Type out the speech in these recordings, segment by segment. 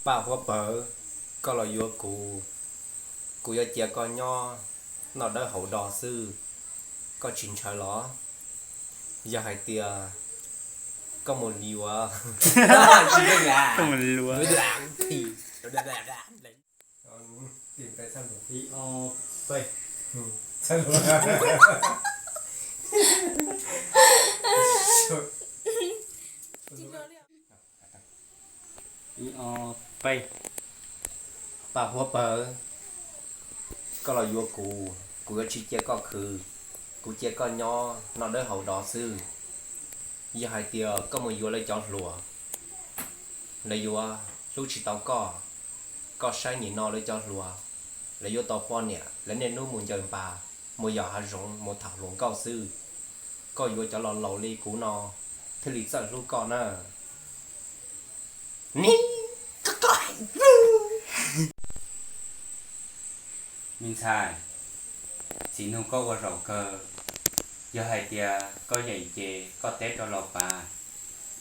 bà hoa bờ có là vua cụ giờ chia con nho nó đỡ hậu đỏ sư có chín trái ló giờ hai tia có một liu à chỉ đây là Không mình lúa. đứa đảng thì đấy tìm cái sao được Đi vậy. sao được Đi vậy. bà hoa bờ có là vua cụ có chỉ chia con khử cụ chia con nho nó đỡ hậu đỏ sư giờ hai tia có một vua lấy chọn lúa lấy vua lúc chỉ tao có sai nhìn nó lấy chọn lúa lấy vua tao quan nè lấy nên nó muốn chơi bà một giờ hai rong một thảo luận cao sư có vua cho lò lầu ly cũ nó thế lý sợ lúc con à ní các loại Mình xài. Xin không có qua rau cơ. Giờ hai tia có dạy chè, có tết cho lọp bà.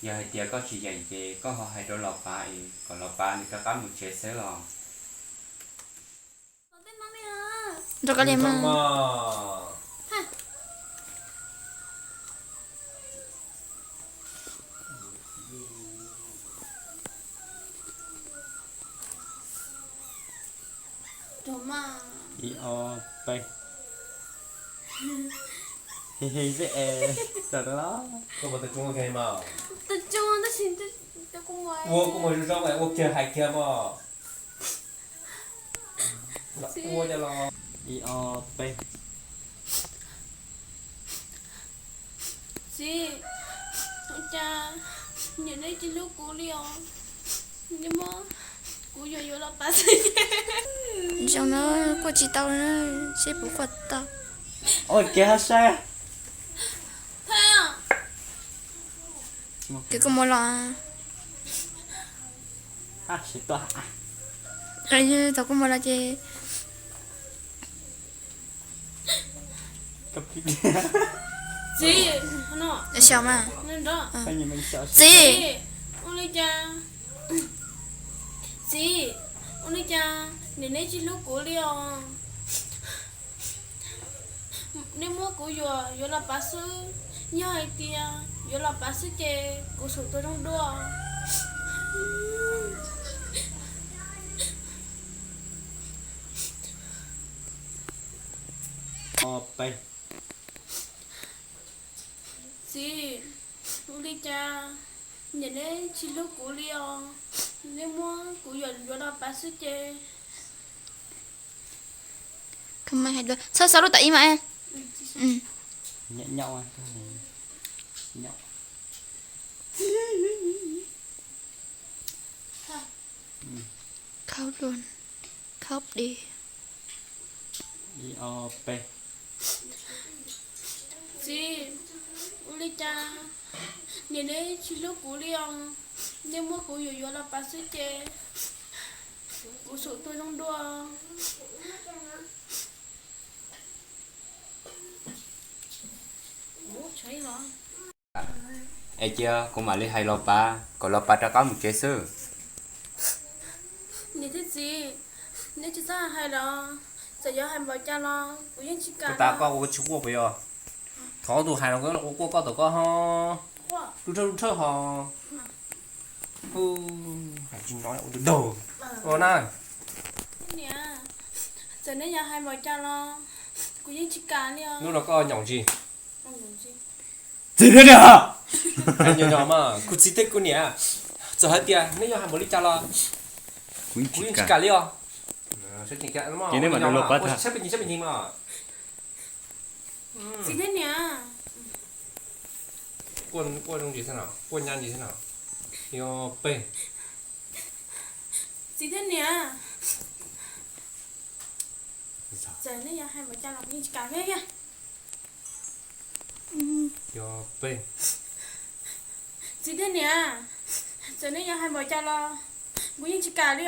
Giờ hai tia có chỉ dạy chè, có họ hai cho lọp bà. Còn lọp bà thì các một chế xế lò. Rồi cái mà mà Đi vậy. Hi dễ. Rồi đó. có một tập trung cái mà tập trung nó xin tôi cũng mới vua cũng mới rong lại vua kia hai kia mà vua cho lo Đi vậy. chị cha nhìn thấy chị lúc cũ đi nhưng mà cũ vô là bà sẽ trong nó có chị tao nó sẽ bố quật tao Ôi kìa hả xe. thế à cái có một là Sẽ tỏa. ấy như tao có một là chị Cấp kìa. chị nó sao mà nên đó Cái gì mình sợ. chị ông cha chị ông cha nhìn thấy chị lúc cũ đi nếu mua của vô là bác sư nhớ hay tia vô là bác sư chè của số tôi trong đua Vậy. chị ông cha nhìn thấy chị lúc cũ đi nếu mua của vô là bác sư chè không may hay được sao sao đó tại mà em Nhẹ nhậu à. Nhậu. khóc luôn khóc đi Đi vậy. chị uli cha nhìn đấy chị lúc cũ đi nếu mua cũ vô là bác sĩ chè của số tôi trong đua cháy rồi Ê chưa, cô mà lấy hai lọp bà. Còn lọp bà đã có một chế sư. nhìn thấy gì nếu chị ra hay đó sẽ do hai vợ cha lo của những chị cái cả ta có cái chú của bây giờ thọ tụ hai nó có tụ có ho tu chơi ho hai chúng nói được đồ rồi nè nè giờ nếu nhà hai vợ cha lo của những chị cả đi lúc đó có nhỏng gì Gì thế nhở? anh nhỏ nhỏ mà cụ chỉ thích cụ nhỉ giờ hết tia nếu như hai bố đi cha lo Quý cụ chỉ cả đi sẽ chỉ cả mà cái này mà nó lột bát hả? sắp bình thường mà chị thế nè quân gì thế nào quân nhân gì thế nào yo p chị thế nè giờ nếu nhà hai vợ cha lo của những chị cả thế kìa yo p chị thế nè giờ nếu nhà hai vợ cha lo của những chị cả đi